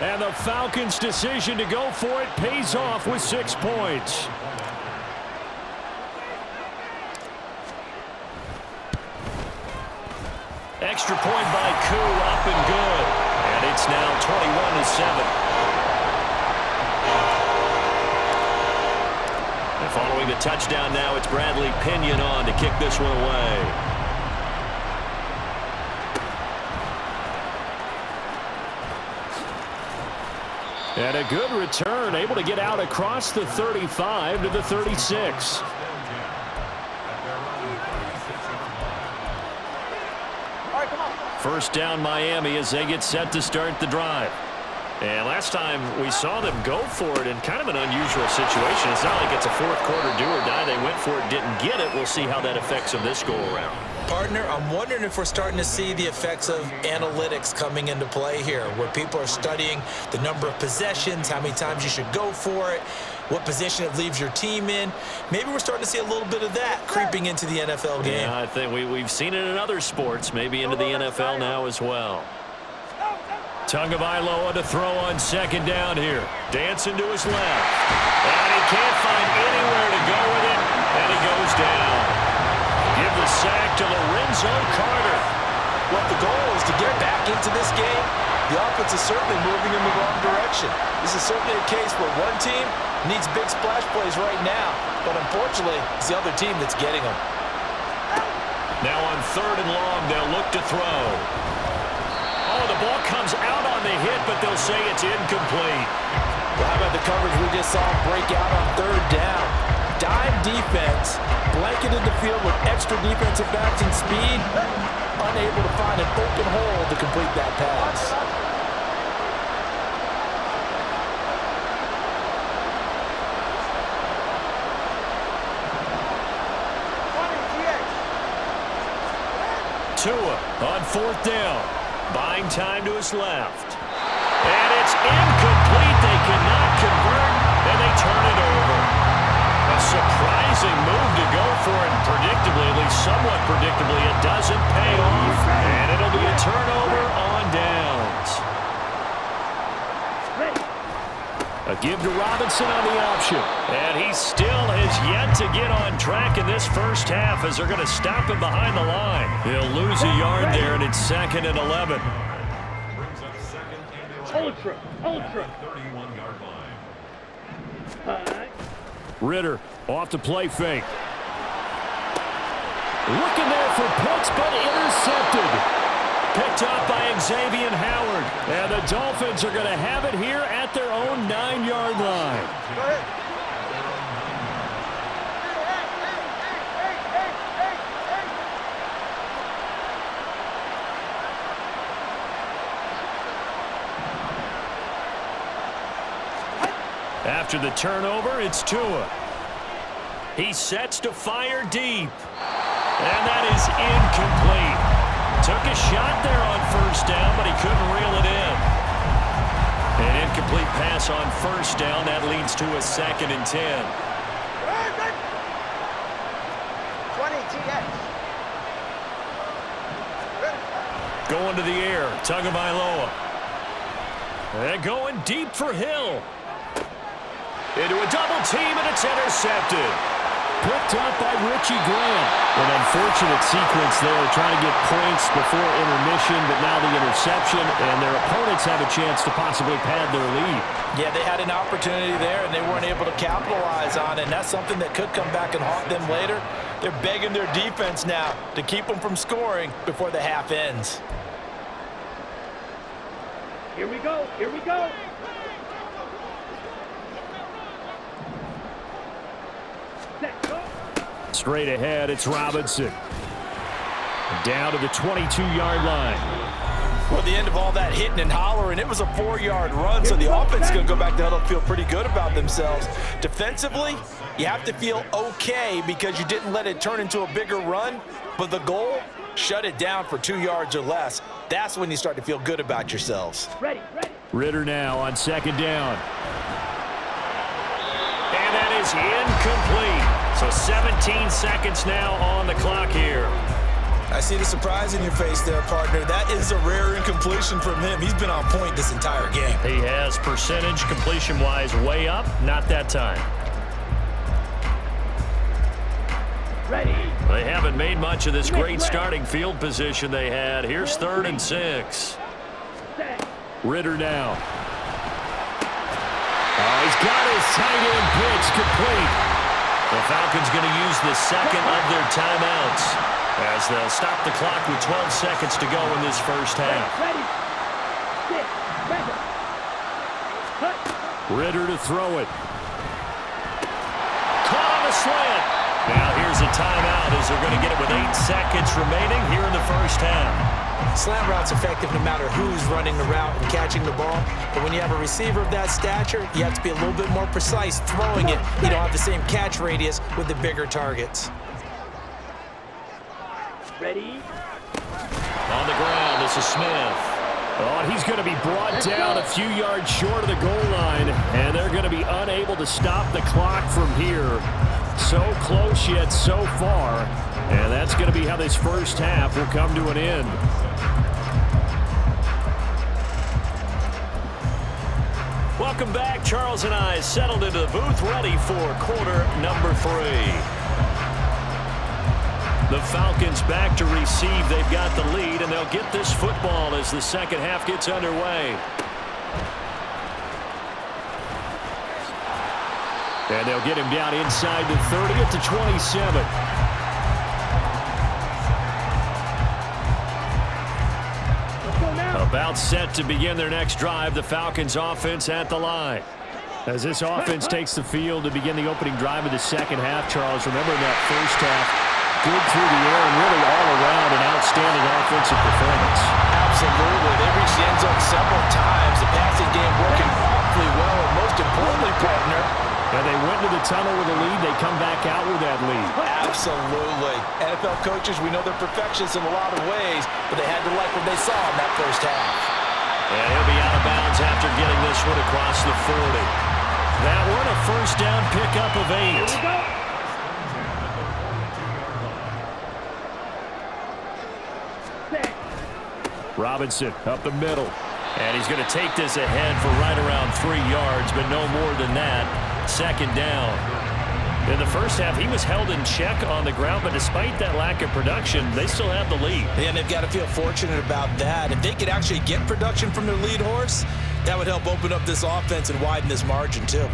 And the Falcons' decision to go for it pays off with 6 points. Extra point by Koo, up and good. And it's now 21-7. And following the touchdown now, it's Bradley Pinion on to kick this one away. And a good return, able to get out across the 35 to the 36. First down Miami as they get set to start the drive. And last time we saw them go for it in kind of an unusual situation. It's not like it's a fourth quarter do or die. They went for it, didn't get it. We'll see how that affects them this go around. Partner, I'm wondering if we're starting to see the effects of analytics coming into play here, where people are studying the number of possessions, how many times you should go for it, what position it leaves your team in. Maybe we're starting to see a little bit of that creeping into the NFL game. Yeah, I think we've seen it in other sports, maybe into the NFL now as well. Tagovailoa to throw on second down here. Dancing to his left. And he can't find anywhere to go with it, and he goes down. Give the sack to Lorenzo Carter. Well, the goal is to get back into this game. The offense is certainly moving in the wrong direction. This is certainly a case where one team needs big splash plays right now, but unfortunately, it's the other team that's getting them. Now on 3rd and long, they'll look to throw. Oh, the ball comes out on the hit, but they'll say it's incomplete. Well, how about the coverage we just saw break out on 3rd down? Dime defense, blanketed the field with extra defensive backs and speed, unable to find an open hole to complete that pass. Tua on 4th down. Buying time to his left. And it's incomplete. They cannot convert, and they turn it over. A surprising move to go for it, and predictably, at least somewhat predictably, it doesn't pay off. And it'll be a turnover on downs. A give to Robinson on the option. And he still has yet to get on track in this first half as they're going to stop him behind the line. He'll lose a yard there, and it's 2nd and 11. Ultra. 31-yard line. Ritter off the play fake. Looking there for Pitts, but intercepted. Picked up by Xavier Howard. And the Dolphins are going to have it here at their own 9-yard line. Go ahead. After the turnover, it's Tua. He sets to fire deep. And that is incomplete. Took a shot there on 1st down, but he couldn't reel it in. An incomplete pass on 1st down. That leads to a 2nd and 10. 20 TX. Going to the air. Tagovailoa. And going deep for Hill. Into a double team, and it's intercepted. Picked up by Richie Graham. An unfortunate sequence there, trying to get points before intermission, but now the interception, and their opponents have a chance to possibly pad their lead. Yeah, they had an opportunity there, and they weren't able to capitalize on it, and that's something that could come back and haunt them later. They're begging their defense now to keep them from scoring before the half ends. Here we go. Here we go. Straight ahead, it's Robinson. Down to the 22-yard line. Well, the end of all that hitting and hollering, it was a 4-yard run, so the offense is going to go back to huddle and feel pretty good about themselves. Defensively, you have to feel okay because you didn't let it turn into a bigger run, but the goal, shut it down for 2 yards or less. That's when you start to feel good about yourselves. Ready. Ritter now on 2nd down. And that is incomplete. So 17 seconds now on the clock here. I see the surprise in your face there, partner. That is a rare incompletion from him. He's been on point this entire game. He has percentage completion-wise way up. Not that time. Ready. They haven't made much of this great starting field position they had. Here's 3rd and 6. Ritter now. Oh, he's got his tight end pitch complete. The Falcons going to use the second of their timeouts as they'll stop the clock with 12 seconds to go in this first half. Ritter to throw it. Caught on the slant. Now here's a timeout as they're going to get it with 8 seconds remaining here in the first half. Slant route's effective no matter who's running the route and catching the ball. But when you have a receiver of that stature, you have to be a little bit more precise throwing it. You don't have the same catch radius with the bigger targets. Ready. On the ground, this is Smith. Oh, and he's going to be brought down a few yards short of the goal line, and they're going to be unable to stop the clock from here. So close yet so far, and that's going to be how this first half will come to an end. Welcome back. Charles and I settled into the booth, ready for quarter number 3. The Falcons back to receive. They've got the lead, and they'll get this football as the second half gets underway. And they'll get him down inside the 30 at the 27. About set to begin their next drive. The Falcons offense at the line. As this offense takes the field to begin the opening drive of the second half, Charles, remember in that first half, good through the air and really all around an outstanding offensive performance. Absolutely. They reached the end zone several times. The passing game working awfully well, and most importantly, partner, and they went to the tunnel with a lead. They come back out with that lead. Absolutely. NFL coaches, we know they're perfectionists in a lot of ways, but they had to like what they saw in that first half. And he'll be out of bounds after getting this one across the 40. That one a first down pickup of 8. Robinson up the middle. And he's going to take this ahead for right around 3 yards, but no more than that. Second down. In the first half, he was held in check on the ground, but despite that lack of production, they still have the lead. And they've got to feel fortunate about that. If they could actually get production from their lead horse, that would help open up this offense and widen this margin, too.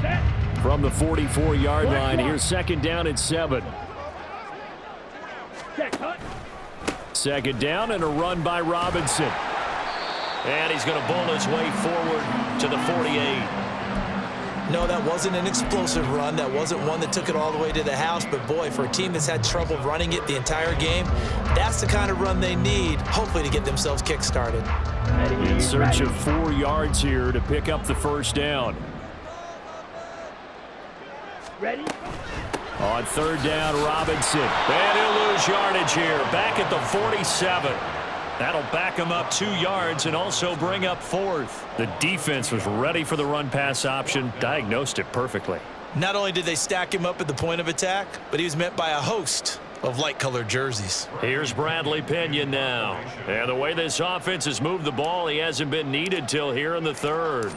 From the 44-yard line, here's second down and 7. Second down and a run by Robinson. And he's going to bowl his way forward to the 48. No, that wasn't an explosive run. That wasn't one that took it all the way to the house. But, boy, for a team that's had trouble running it the entire game, that's the kind of run they need, hopefully, to get themselves kick-started. In search of 4 yards here to pick up the first down. Ready? On third down, Robinson. And he'll lose yardage here. Back at the 47. That'll back him up 2 yards and also bring up 4th. The defense was ready for the run-pass option, diagnosed it perfectly. Not only did they stack him up at the point of attack, but he was met by a host of light-colored jerseys. Here's Bradley Pinion now. And the way this offense has moved the ball, he hasn't been needed till here in the 3rd.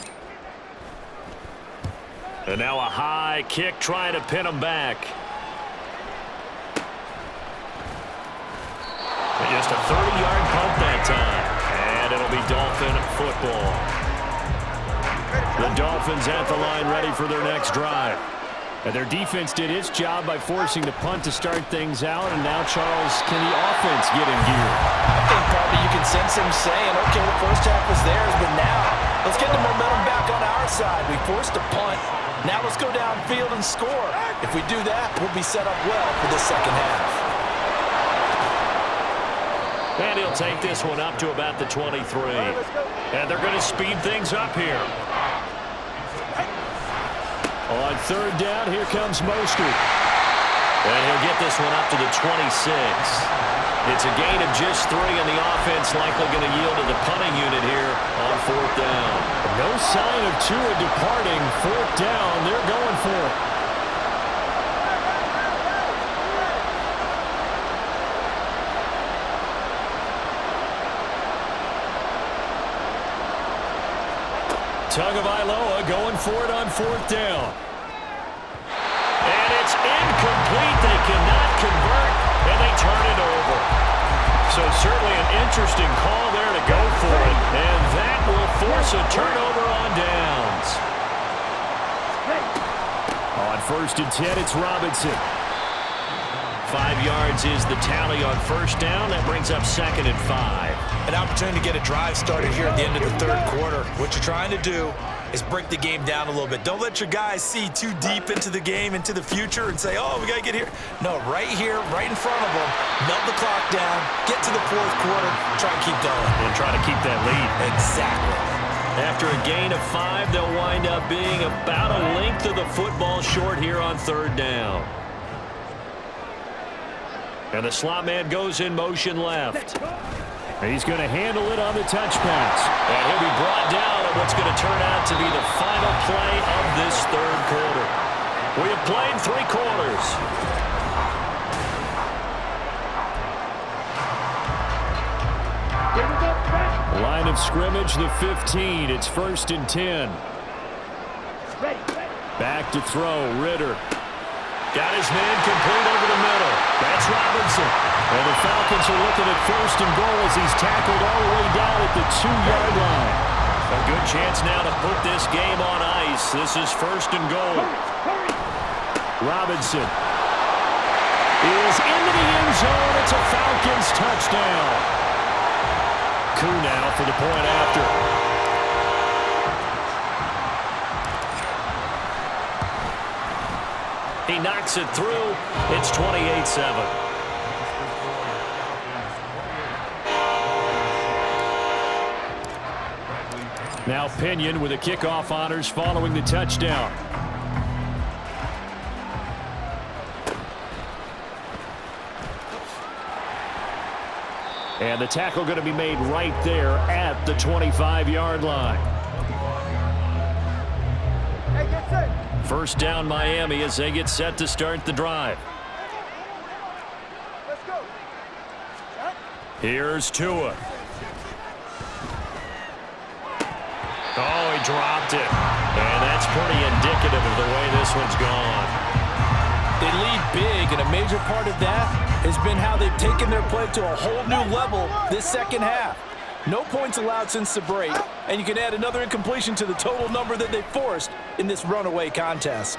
And now a high kick trying to pin him back. Just a 30-yard pump that time. And it'll be Dolphin football. The Dolphins at the line ready for their next drive. And their defense did its job by forcing the punt to start things out. And now, Charles, can the offense get in gear? I think probably you can sense him saying, okay, the first half was theirs, but now let's get the momentum back on our side. We forced a punt. Now let's go downfield and score. If we do that, we'll be set up well for the second half. And he'll take this one up to about the 23. And they're going to speed things up here. On third down, here comes Mostert. And he'll get this one up to the 26. It's a gain of just 3, and the offense likely going to yield to the punting unit here on fourth down. No sign of Tua departing. Fourth down, they're going for it. Tagovailoa going for it on 4th down. And it's incomplete. They cannot convert, and they turn it over. So certainly an interesting call there to go for it, and that will force a turnover on downs. On 1st and 10, it's Robinson. 5 yards is the tally on 1st down. That brings up 2nd and 5. An opportunity to get a drive started here at the end of the 3rd quarter. What you're trying to do is break the game down a little bit. Don't let your guys see too deep into the game, into the future, and say, oh, we got to get here. No, right here, right in front of them, melt the clock down, get to the 4th quarter, try and keep going. And try to keep that lead. Exactly. After a gain of 5, they'll wind up being about a length of the football short here on 3rd down. And the slot man goes in motion left. He's going to handle it on the touch pass. And he'll be brought down at what's going to turn out to be the final play of this 3rd quarter. We have played 3 quarters. Line of scrimmage, the 15. It's 1st and 10. Back to throw, Ritter. Got his man complete over the middle. That's Robinson. And the Falcons are looking at 1st and goal as he's tackled all the way down at the 2-yard line. A good chance now to put this game on ice. This is 1st and goal. Robinson is into the end zone. It's a Falcons touchdown. Coup now for the point after. He knocks it through. It's 28-7. Now Pinion with the kickoff honors following the touchdown. And the tackle going to be made right there at the 25-yard line. First down Miami as they get set to start the drive. Let's go. Here's Tua. Oh, he dropped it. And that's pretty indicative of the way this one's gone. They lead big, and a major part of that has been how they've taken their play to a whole new level this 2nd half. No points allowed since the break, and you can add another incompletion to the total number that they forced in this runaway contest.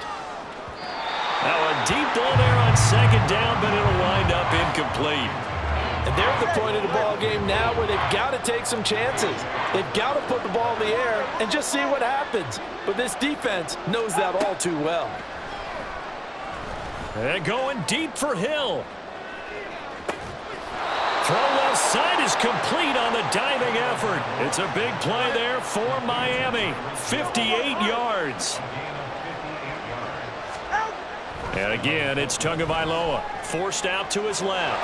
Now a deep ball there on 2nd down, but it'll wind up incomplete. And they're at the point of the ball game now where they've got to take some chances. They've got to put the ball in the air and just see what happens. But this defense knows that all too well. And going deep for Hill. Throw left side is complete on the diving effort. It's a big play there for Miami. 58 yards. And again, it's Tagovailoa. Forced out to his left.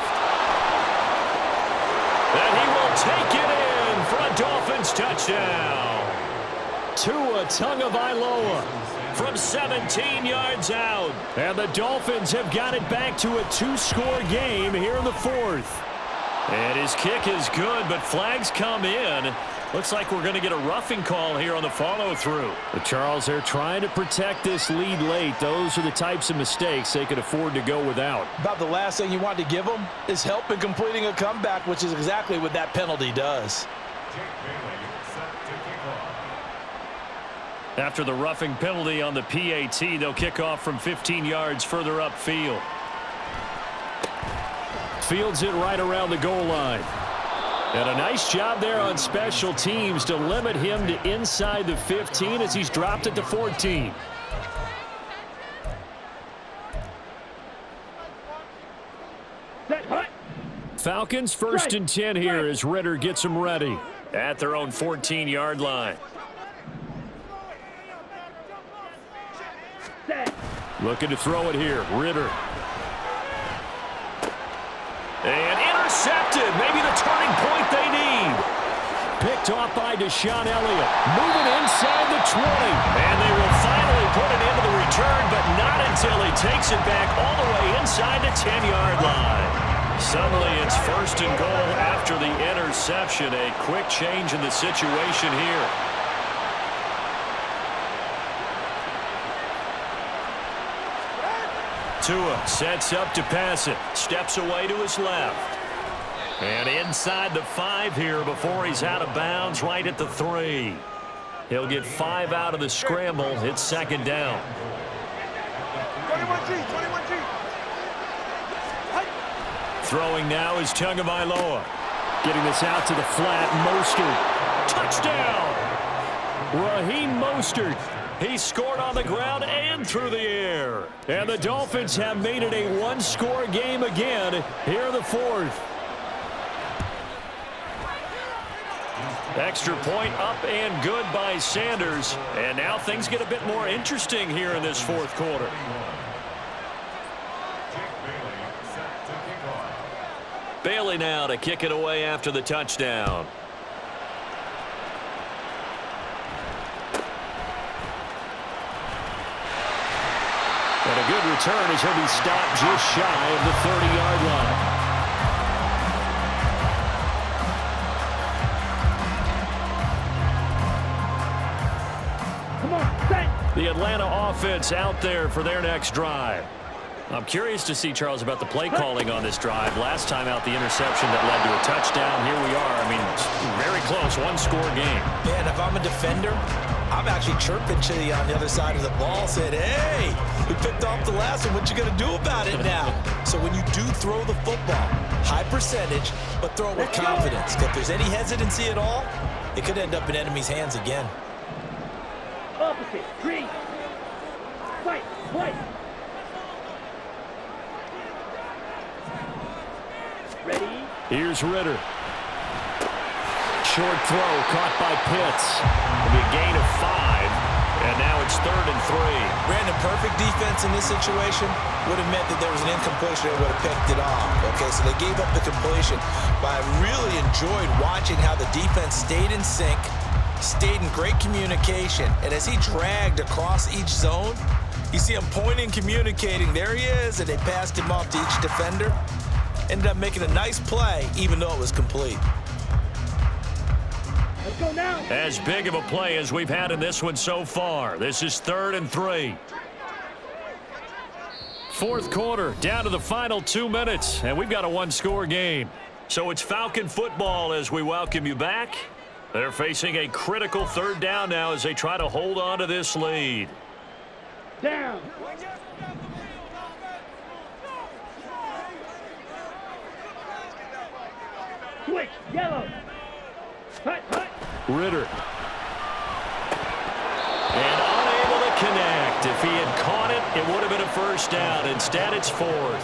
And he will take it in for a Dolphins touchdown. Tua Tagovailoa from 17 yards out. And the Dolphins have got it back to a 2-score game here in the 4th. And his kick is good, but flags come in. Looks like we're going to get a roughing call here on the follow-through. The Charles, they're trying to protect this lead late. Those are the types of mistakes they could afford to go without. About the last thing you want to give them is help in completing a comeback, which is exactly what that penalty does. After the roughing penalty on the PAT, they'll kick off from 15 yards further upfield. Fields it right around the goal line. And a nice job there on special teams to limit him to inside the 15 as he's dropped it to 14. Falcons 1st and 10 here as Ritter gets them ready at their own 14-yard line. Looking to throw it here. Ritter. And intercepted. Maybe the turning point they need. Picked off by Deshaun Elliott. Moving inside the 20. And they will finally put it into the return, but not until he takes it back all the way inside the 10-yard line. Suddenly it's 1st and goal after the interception. A quick change in the situation here. Tua sets up to pass it. Steps away to his left. And inside the 5 here before he's out of bounds right at the 3. He'll get 5 out of the scramble. It's second down. 21G, 21G. Throwing now is Tagovailoa. Getting this out to the flat. Mostert. Touchdown! Raheem Mostert. He scored on the ground and through the air. And the Dolphins have made it a one-score game again here in the 4th. Extra point up and good by Sanders. And now things get a bit more interesting here in this 4th quarter. Bailey now to kick it away after the touchdown. And a good return as he'll be stopped just shy of the 30-yard line. Come on, set. The Atlanta offense out there for their next drive. I'm curious to see, Charles, about the play calling on this drive. Last time out, the interception that led to a touchdown. Here we are. I mean, very close, one-score game. Man, if I'm a defender, I'm actually chirping to you on the other side of the ball, saying, hey, we picked off the last one. What you going to do about it now? So when you do throw the football, high percentage, but throw it with confidence. If there's any hesitancy at all, it could end up in enemy's hands again. Opposite, green. Fight, fight. Ready? Here's Ritter. Short throw caught by Pitts. It'll be a gain of 5, and now it's 3rd and 3. Brandon, perfect defense in this situation would have meant that there was an incompletion and would have picked it off. Okay, so they gave up the completion, but I really enjoyed watching how the defense stayed in sync, stayed in great communication, and as he dragged across each zone, you see him pointing, communicating. There he is, and they passed him off to each defender. Ended up making a nice play, even though it was complete. Let's go now. As big of a play as we've had in this one so far. This is 3rd and 3. 4th quarter, down to the final 2 minutes, and we've got a one-score game. So it's Falcon football as we welcome you back. They're facing a critical 3rd down now as they try to hold on to this lead. Down. Switch, yellow. Hut, hut. Ritter. And unable to connect. If he had caught it, it would have been a first down. Instead, it's 4th.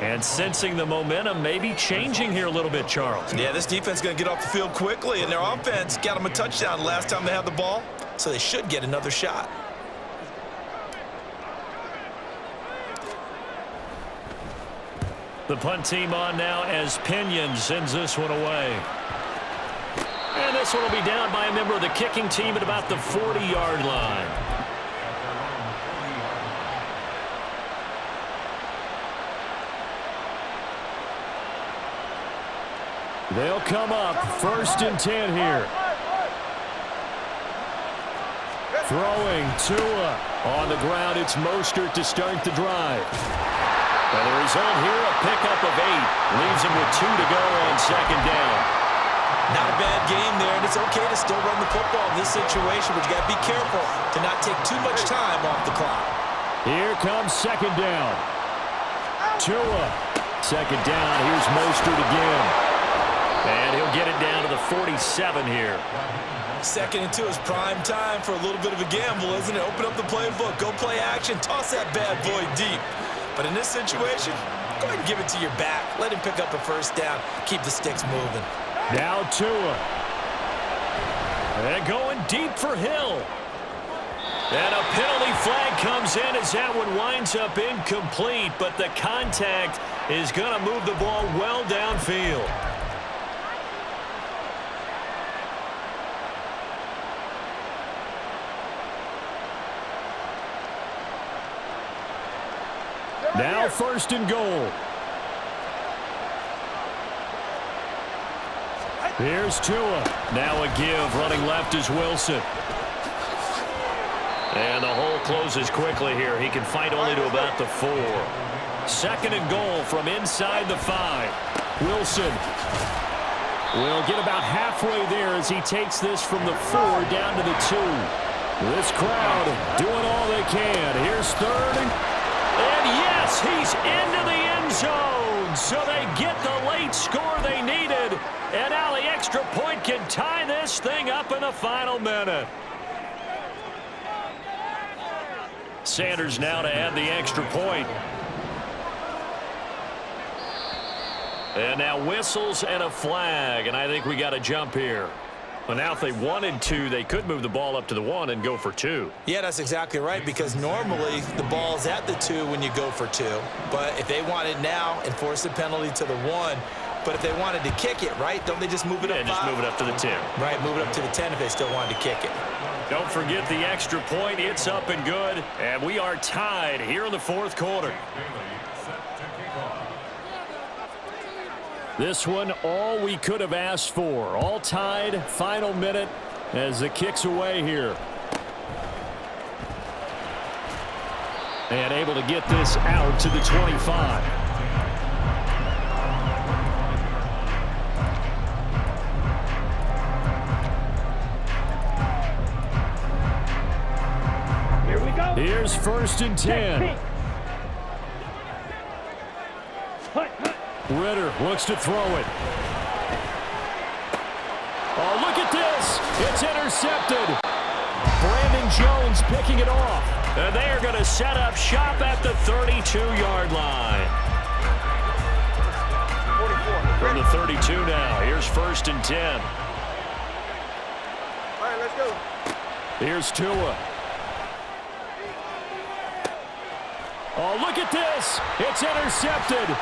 And sensing the momentum may be changing here a little bit, Charles. Yeah, this defense is going to get off the field quickly, and their offense got them a touchdown last time they had the ball, so they should get another shot. The punt team on now as Pinion sends this one away. And this one will be down by a member of the kicking team at about the 40-yard line. They'll come up 1st and 10 here. Throwing Tua. On the ground, it's Mostert to start the drive. And the result here, a pickup of 8. Leaves him with 2 to go on 2nd down. Not a bad game there, and it's okay to still run the football in this situation, but you got to be careful to not take too much time off the clock. Here comes 2nd down. Tua. 2nd down. Here's Mostert again. And he'll get it down to the 47 here. 2nd and 2 is prime time for a little bit of a gamble, isn't it? Open up the playbook, go play action, toss that bad boy deep. But in this situation, go ahead and give it to your back. Let him pick up a first down. Keep the sticks moving. Now Tua. And going deep for Hill. And a penalty flag comes in as that one winds up incomplete, but the contact is going to move the ball well downfield. Now 1st and goal. Here's Tua. Now a give. Running left is Wilson. And the whole closes quickly here. He can fight only to about the 4. 2nd and goal from inside the 5. Wilson will get about halfway there as he takes this from the 4 down to the 2. This crowd doing all they can. Here's 3rd. And yes, he's into the end zone. So they get the late score they needed. And now the extra point can tie this thing up in the final minute. Sanders now to add the extra point. And now whistles and a flag, and I think we got a jump here. But now if they wanted to, they could move the ball up to the 1 and go for 2. Yeah, that's exactly right, because normally the ball's at the 2 when you go for 2. But if they want it now, enforce the penalty to the 1. But if they wanted to kick it, right, don't they just move it up 5? Just move it up to the 10. Right, move it up to the 10 if they still wanted to kick it. Don't forget the extra point. It's up and good. And we are tied here in the 4th quarter. This one, all we could have asked for. All tied, final minute as the kick's away here. And able to get this out to the 25. Here we go. Here's 1st and 10. Hut, hut. Ritter looks to throw it. Oh, look at this. It's intercepted. Brandon Jones picking it off. And they are going to set up shop at the 32-yard line. 44. From the 32 now. Here's 1st and 10. All right, let's go. Here's Tua. Oh, look at this. It's intercepted.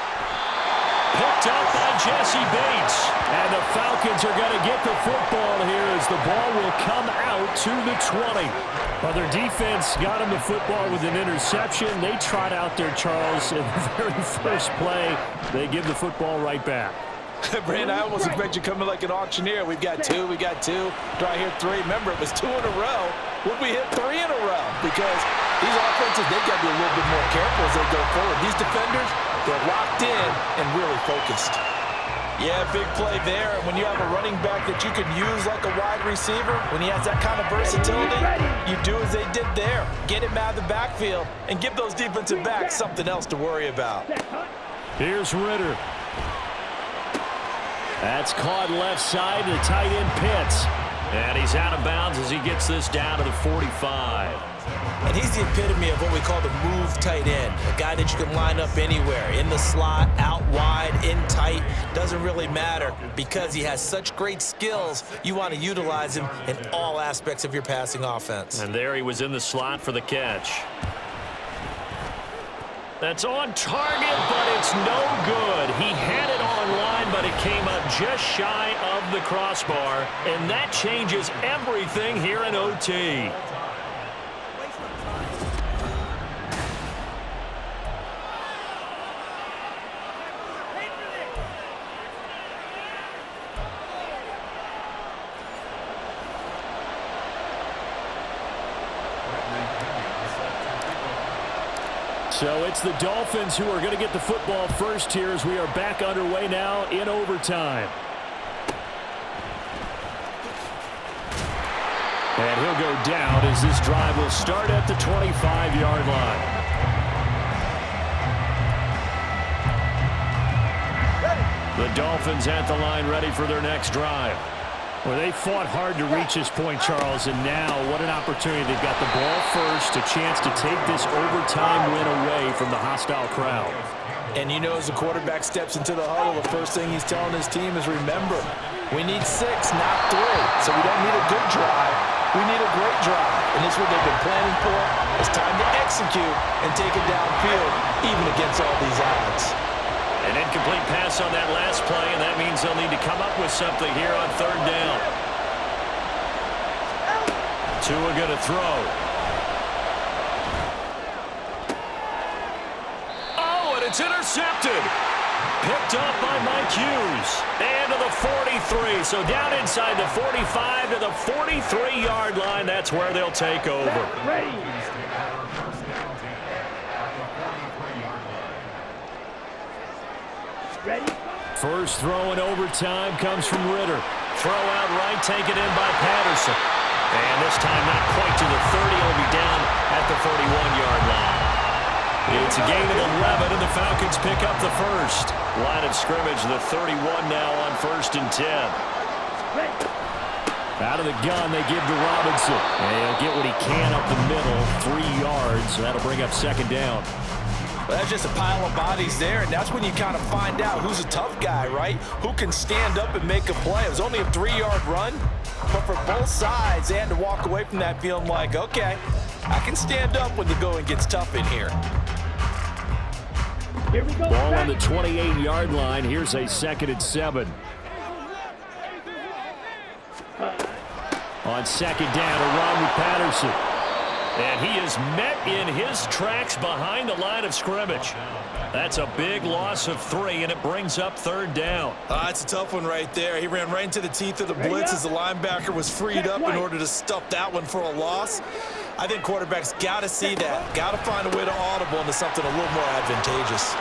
Picked up by Jesse Bates. And the Falcons are going to get the football here as the ball will come out to the 20. Well, their defense got them the football with an interception. They trot out there, Charles, in the very first play. They give the football right back. Brandon, I almost expect you coming like an auctioneer. We've got 2, we got 2. Do I hear 3? Remember, it was 2 in a row. Would we hit 3 in a row? Because these offenses, they've got to be a little bit more careful as they go forward. These defenders, they're locked in and really focused. Yeah, big play there. When you have a running back that you can use like a wide receiver, when he has that kind of versatility, you do as they did there. Get him out of the backfield and give those defensive backs something else to worry about. Here's Ritter. That's caught left side to the tight end Pitts. And he's out of bounds as he gets this down to the 45. And he's the epitome of what we call the move tight end. A guy that you can line up anywhere. In the slot, out wide, in tight. Doesn't really matter because he has such great skills. You want to utilize him in all aspects of your passing offense. And there he was in the slot for the catch. That's on target, but it's no good. He had it on line, but it came up just shy of the crossbar. And that changes everything here in OT. So it's the Dolphins who are going to get the football first here as we are back underway now in overtime. And he'll go down as this drive will start at the 25-yard line. The Dolphins at the line ready for their next drive. Well, they fought hard to reach this point, Charles, and now what an opportunity. They've got the ball first, a chance to take this overtime win away from the hostile crowd. And you know, as the quarterback steps into the huddle, the first thing he's telling his team is, remember, we need 6, not 3. So we don't need a good drive. We need a great drive. And this is what they've been planning for. It's time to execute and take it downfield, even against all these odds. An incomplete pass on that last play, and that means they'll need to come up with something here on 3rd down. Tua going to throw. Oh, and it's intercepted. Picked up by Mike Hughes. And to the 43. So down inside the 45 to the 43-yard line. That's where they'll take over. Ready. Ready. First throw in overtime comes from Ritter. Throw out right, taken in by Patterson. And this time not quite to the 30. It'll be down at the 41-yard line. It's a gain of 11, and the Falcons pick up the first. Line of scrimmage, the 31 now on 1st and 10. Out of the gun, they give to Robinson. And he'll get what he can up the middle, 3 yards. So that'll bring up 2nd down. Well, that's just a pile of bodies there, and that's when you kind of find out who's a tough guy, right? Who can stand up and make a play. It was only a 3-yard run, but for both sides, they had to walk away from that feeling like, okay, I can stand up when the going gets tough in here. Here we go. Ball on the 28-yard line. Here's a 2nd and 7. On 2nd down, a run with Patterson. And he is met in his tracks behind the line of scrimmage. That's a big loss of 3, and it brings up 3rd down. That's a tough one right there. He ran right into the teeth of the blitz as the linebacker was freed up in order to stuff that one for a loss. I think quarterbacks got to see that. Got to find a way to audible into something a little more advantageous.